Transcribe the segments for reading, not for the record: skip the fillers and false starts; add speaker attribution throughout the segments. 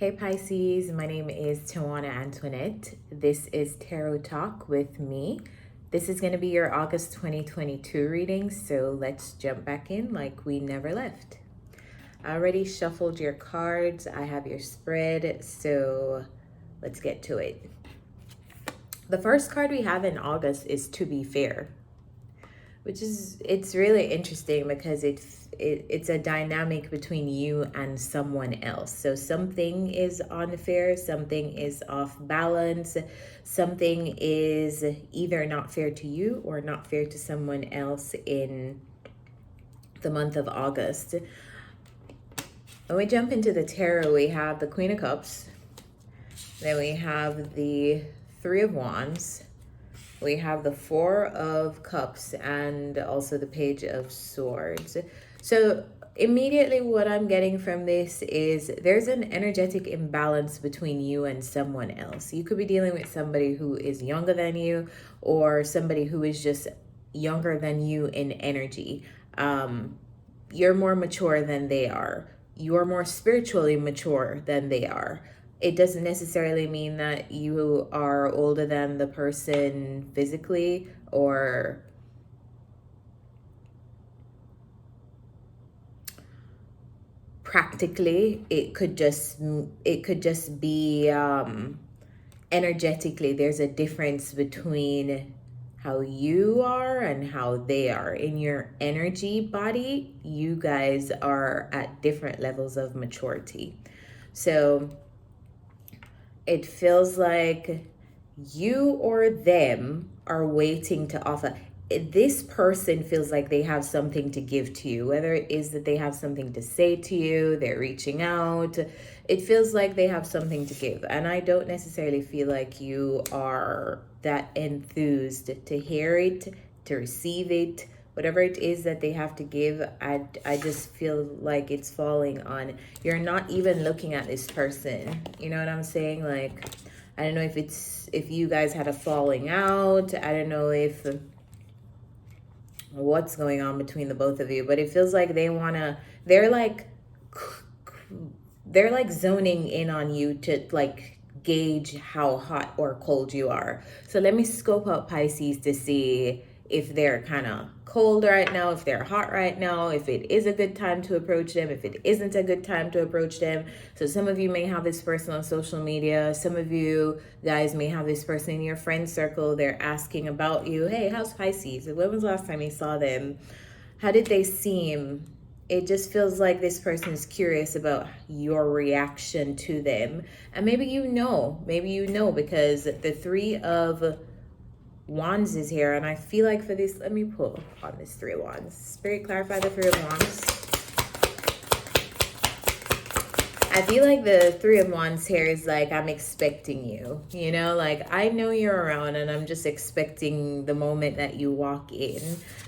Speaker 1: Hey Pisces, my name is Tawanantoinette. This is Tarot Talk with me. This is going to be your August 2022 reading, so let's jump back in like we never left. I already shuffled your cards. I have your spread, so let's get to it. The first card we have in August is To Be Fair, which is, it's really interesting because it's a dynamic between you and someone else. So something is unfair, something is off balance, something is either not fair to you or not fair to someone else in the month of August. When we jump into the tarot, we have the Queen of Cups, then we have the Three of Wands, we have the Four of Cups, and also the Page of Swords. So immediately what I'm getting from this is there's an energetic imbalance between you and someone else. You could be dealing with somebody who is younger than you or somebody who is just younger than you in energy. You're more mature than they are. You're more spiritually mature than they are. It doesn't necessarily mean that you are older than the person physically or practically. It could just be energetically. There's a difference between how you are and how they are. In your energy body, you guys are at different levels of maturity. So it feels like you or them are waiting to offer. This person feels like they have something to give to you, whether it is that they have something to say to you, they're reaching out. It feels like they have something to give. And I don't necessarily feel like you are that enthused to hear it, to receive it. Whatever it is that they have to give, I just feel like it's falling on, you're not even looking at this person. You know what I'm saying? Like, I don't know if you guys had a falling out. I don't know what's going on between the both of you, but it feels like they're like zoning in on you to like gauge how hot or cold you are. So let me scope out Pisces to see if they're kind of cold right now, if they're hot right now, if it is a good time to approach them, if it isn't a good time to approach them. So some of you may have this person on social media. Some of you guys may have this person in your friend circle. They're asking about you. Hey, how's Pisces? When was the last time you saw them? How did they seem? It just feels like this person is curious about your reaction to them. And maybe you know because the Three of Wands is here, and I feel like for this, let me pull on this Three of Wands. Spirit, clarify the Three of Wands. I feel like the Three of Wands here is like, I'm expecting you, you know, like I know you're around and I'm just expecting the moment that you walk in.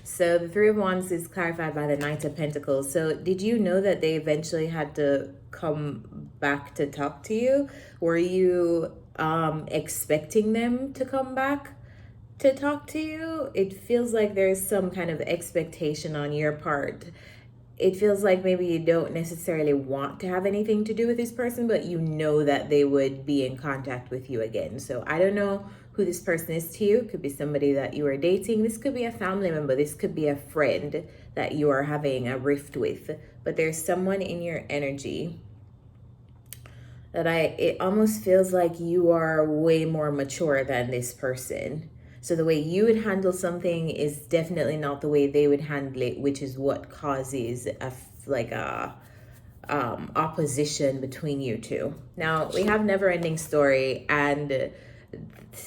Speaker 1: So the Three of Wands is clarified by the Knight of Pentacles. So did you know that they eventually had to come back to talk to you? Were you expecting them to come back to talk to you? It feels like there's some kind of expectation on your part. It feels like maybe you don't necessarily want to have anything to do with this person, but you know that they would be in contact with you again. So I don't know who this person is to you. It could be somebody that you are dating. This could be a family member. This could be a friend that you are having a rift with. But there's someone in your energy that it almost feels like you are way more mature than this person. So the way you would handle something is definitely not the way they would handle it, which is what causes a opposition between you two. Now we have Never Ending Story, and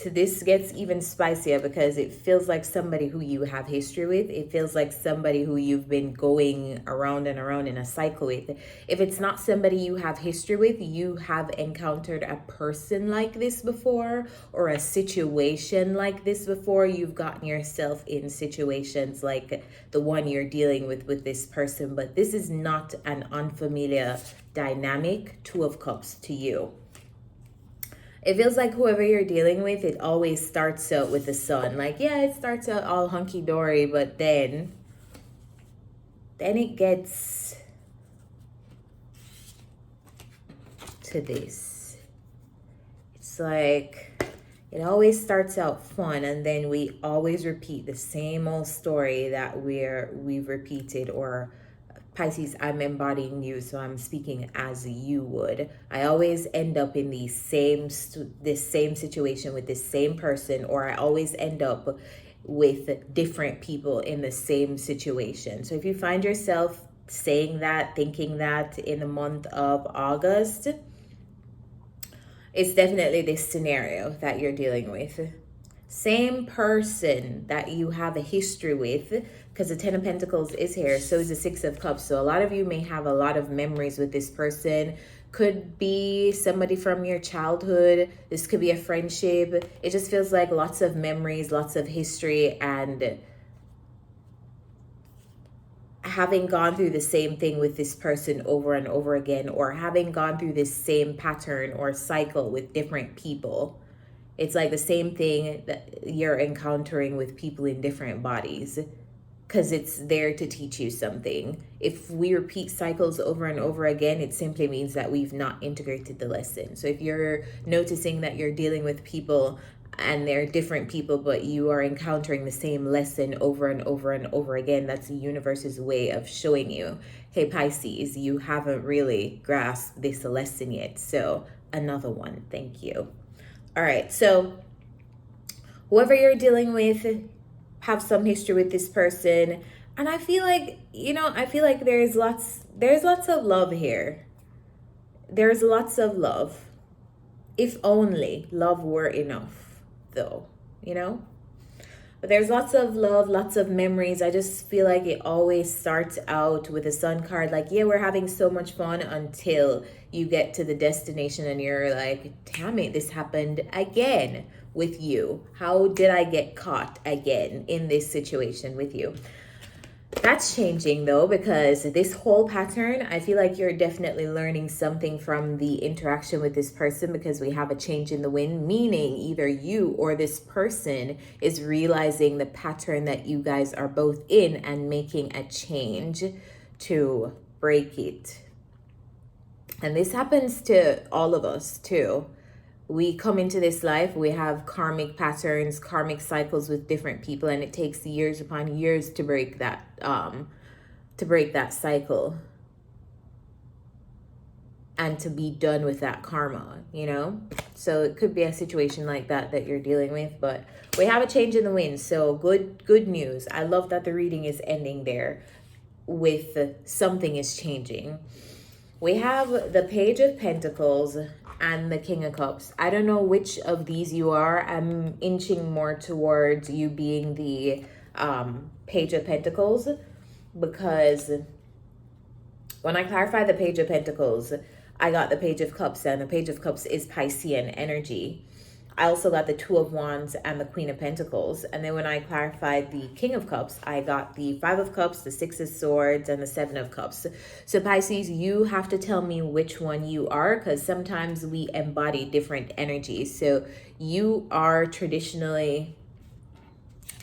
Speaker 1: this gets even spicier because it feels like somebody who you have history with. It feels like somebody who you've been going around and around in a cycle with. If it's not somebody you have history with, you have encountered a person like this before or a situation like this before. You've gotten yourself in situations like the one you're dealing with this person, but this is not an unfamiliar dynamic. Two of Cups to you. It feels like whoever you're dealing with, it always starts out with the sun. Like, yeah, it starts out all hunky-dory, but then it gets to this. It's like it always starts out fun, and then we always repeat the same old story that we've repeated. Or Pisces, I'm embodying you, so I'm speaking as you would. I always end up in this same situation with this same person, or I always end up with different people in the same situation. So if you find yourself saying that, thinking that in the month of August, it's definitely this scenario that you're dealing with. Same person that you have a history with, because the Ten of Pentacles is here, so is the Six of Cups. So a lot of you may have a lot of memories with this person. Could be somebody from your childhood. This could be a friendship. It just feels like lots of memories, lots of history, and having gone through the same thing with this person over and over again, or having gone through this same pattern or cycle with different people. It's like the same thing that you're encountering with people in different bodies, because it's there to teach you something. If we repeat cycles over and over again, it simply means that we've not integrated the lesson. So if you're noticing that you're dealing with people and they're different people, but you are encountering the same lesson over and over and over again, that's the universe's way of showing you, hey Pisces, you haven't really grasped this lesson yet. So another one, thank you. All right, so whoever you're dealing with, have some history with this person, and I feel like, there's lots of love here. There's lots of love. If only love were enough, though, But there's lots of love, lots of memories. I just feel like it always starts out with a Sun card, like, yeah, we're having so much fun, until you get to the destination and you're like, damn it, this happened again with you. How did I get caught again in this situation with you? That's changing though, because this whole pattern, I feel like you're definitely learning something from the interaction with this person, because we have a change in the wind, meaning either you or this person is realizing the pattern that you guys are both in and making a change to break it. And this happens to all of us too. We come into this life, we have karmic patterns, karmic cycles with different people, and it takes years upon years to break that cycle and to be done with that karma, So it could be a situation like that you're dealing with, but we have a change in the wind. So good news. I love that the reading is ending there with something is changing. We have the Page of Pentacles and the King of Cups. I don't know which of these you are. I'm inching more towards you being the Page of Pentacles, because when I clarify the Page of Pentacles, I got the Page of Cups, and the Page of Cups is Piscean energy. I also got the Two of Wands and the Queen of Pentacles. And then when I clarified the King of Cups, I got the Five of Cups, the Six of Swords, and the Seven of Cups. So Pisces, you have to tell me which one you are, because sometimes we embody different energies. So you are traditionally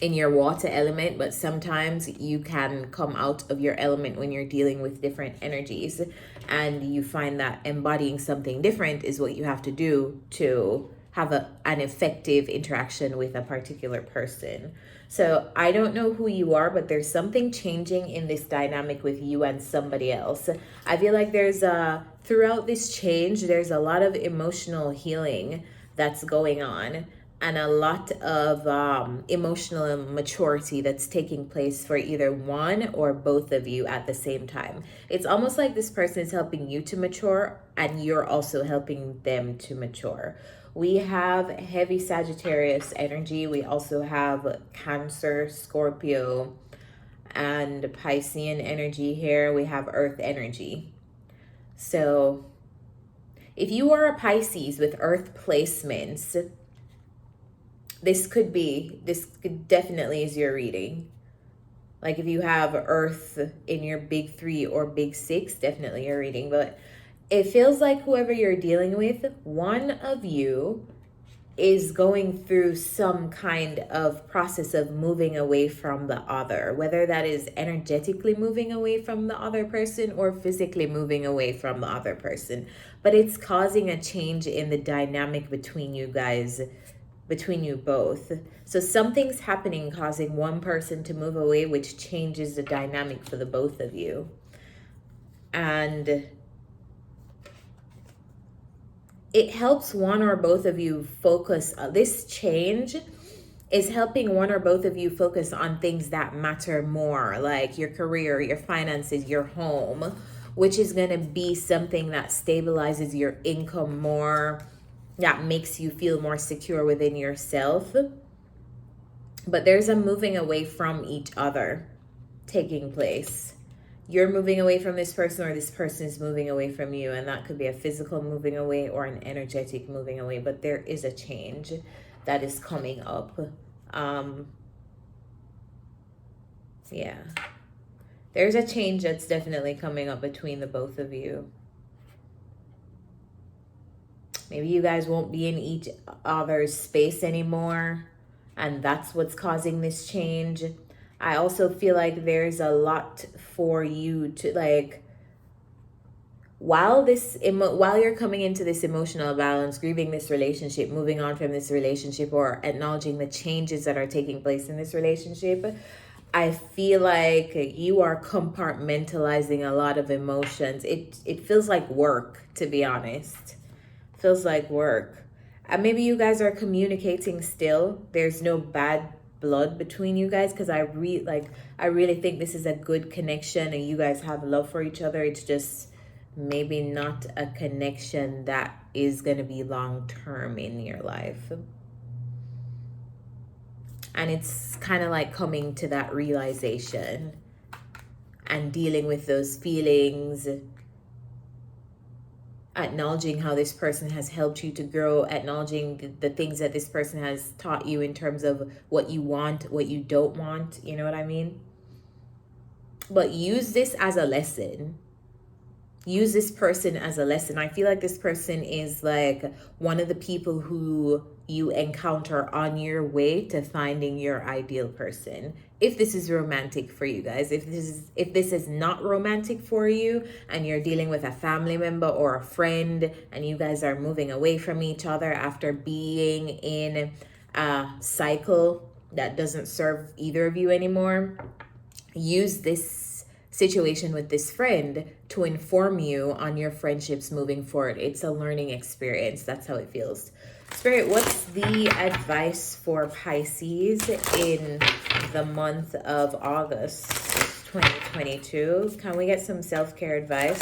Speaker 1: in your water element, but sometimes you can come out of your element when you're dealing with different energies. And you find that embodying something different is what you have to do to have an effective interaction with a particular person. So I don't know who you are, but there's something changing in this dynamic with you and somebody else. I feel like throughout this change, there's a lot of emotional healing that's going on, and a lot of emotional maturity that's taking place for either one or both of you at the same time. It's almost like this person is helping you to mature, and you're also helping them to mature. We have heavy Sagittarius energy. We also have Cancer, Scorpio, and Piscean energy here. We have Earth energy. So if you are a Pisces with Earth placements, this could definitely is your reading. Like if you have Earth in your big 3 or big 6, definitely your reading. But it feels like whoever you're dealing with, one of you is going through some kind of process of moving away from the other, whether that is energetically moving away from the other person or physically moving away from the other person. but it's causing a change in the dynamic between you guys, between you both. So something's happening causing one person to move away, which changes the dynamic for the both of you. And it helps one or both of you focus. This change is helping one or both of you focus on things that matter more, like your career, your finances, your home, which is going to be something that stabilizes your income more, that makes you feel more secure within yourself. But there's a moving away from each other taking place. You're moving away from this person, or this person is moving away from you, and that could be a physical moving away or an energetic moving away. But there is a change that is coming up. Yeah, there's a change that's definitely coming up between the both of you. Maybe you guys won't be in each other's space anymore, and that's what's causing this change. I also feel like there's a lot for you to, like, while you're coming into this emotional balance, grieving this relationship, moving on from this relationship, or acknowledging the changes that are taking place in this relationship, I feel like you are compartmentalizing a lot of emotions. It feels like work, to be honest. Feels like work. And maybe you guys are communicating still. There's no bad blood between you guys, because I really think this is a good connection and you guys have love for each other. It's just maybe not a connection that is going to be long term in your life. And it's kind of like coming to that realization and dealing with those feelings, acknowledging how this person has helped you to grow, acknowledging the things that this person has taught you in terms of what you want, what you don't want, you know what I mean? But use this as a lesson. Use this person as a lesson. I feel like this person is like one of the people who you encounter on your way to finding your ideal person. If this is romantic for you guys, if this is not romantic for you and you're dealing with a family member or a friend and you guys are moving away from each other after being in a cycle that doesn't serve either of you anymore, use this situation with this friend to inform you on your friendships moving forward. It's a learning experience. That's how it feels. Spirit, what's the advice for Pisces in the month of August 2022? Can we get some self-care advice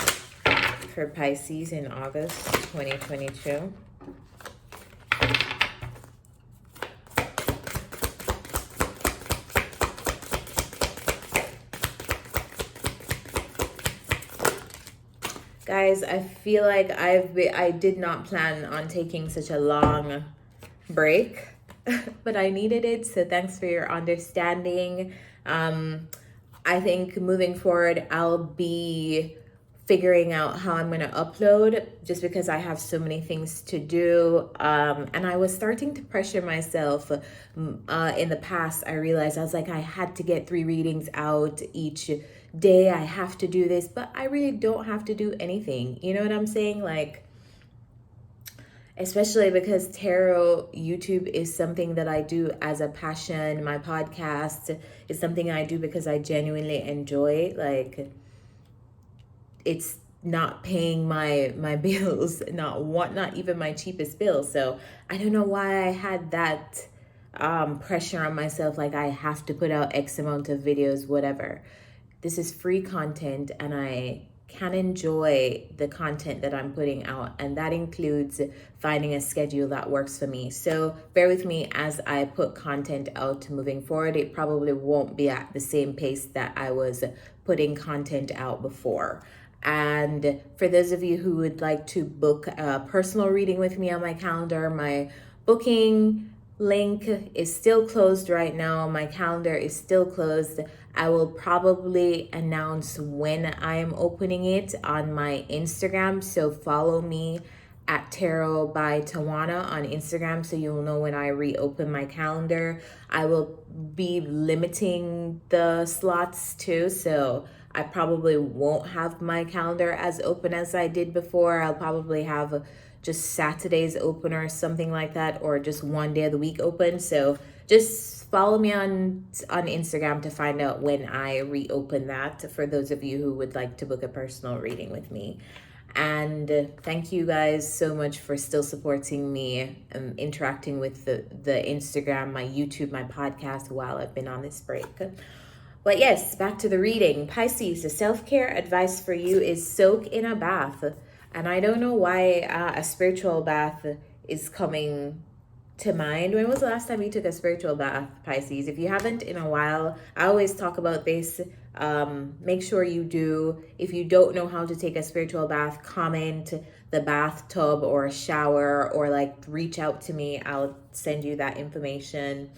Speaker 1: for Pisces in August 2022? Guys, I feel like I did not plan on taking such a long break, but I needed it. So thanks for your understanding. I think moving forward, I'll be figuring out how I'm going to upload, just because I have so many things to do. And I was starting to pressure myself. In the past, I realized I was like, I had to get 3 readings out each day. I have to do this, but I really don't have to do anything. You know what I'm saying? Like, especially because tarot YouTube is something that I do as a passion. My podcast is something I do because I genuinely enjoy. Like, it's not paying my bills, not even my cheapest bill. So I don't know why I had that pressure on myself, like I have to put out X amount of videos, whatever. This is free content and I can enjoy the content that I'm putting out, and that includes finding a schedule that works for me. So bear with me as I put content out moving forward. It probably won't be at the same pace that I was putting content out before. And for those of you who would like to book a personal reading with me on my calendar, my booking link is still closed right now. My calendar is still closed. I will probably announce when I am opening it on my Instagram. So follow me at Tarot by Tawana on Instagram so you'll know when I reopen my calendar. I will be limiting the slots too. So I probably won't have my calendar as open as I did before. I'll probably have just Saturdays open or something like that, or just one day of the week open. So just follow me on Instagram to find out when I reopen that, for those of you who would like to book a personal reading with me. And thank you guys so much for still supporting me, interacting with the Instagram, my YouTube, my podcast while I've been on this break. But yes, back to the reading. Pisces, the self-care advice for you is soak in a bath. And I don't know why a spiritual bath is coming to mind. When was the last time you took a spiritual bath, Pisces? If you haven't in a while, I always talk about this. Make sure you do. If you don't know how to take a spiritual bath, comment the bathtub or a shower, or like reach out to me. I'll send you that information.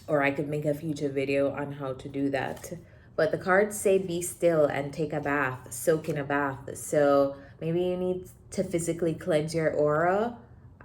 Speaker 1: Or I could make a future video on how to do that. But the cards say be still and take a bath, soak in a bath. So maybe you need to physically cleanse your aura.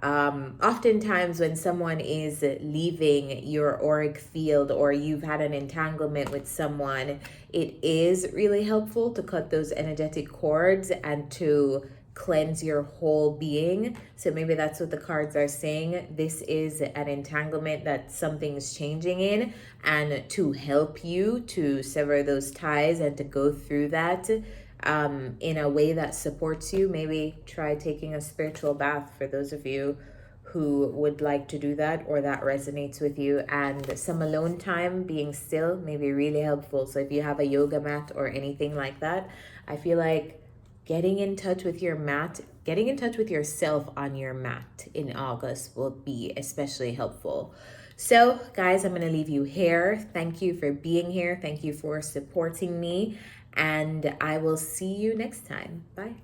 Speaker 1: Oftentimes when someone is leaving your auric field, or you've had an entanglement with someone, it is really helpful to cut those energetic cords and to cleanse your whole being. So maybe that's what the cards are saying. This is an entanglement that something's changing in, and to help you to sever those ties and to go through that in a way that supports you, maybe try taking a spiritual bath, for those of you who would like to do that or that resonates with you. And some alone time, being still, may be really helpful. So if you have a yoga mat or anything like that, I feel like getting in touch with your mat, getting in touch with yourself on your mat in August will be especially helpful. So guys, I'm going to leave you here. Thank you for being here. Thank you for supporting me. And I will see you next time. Bye.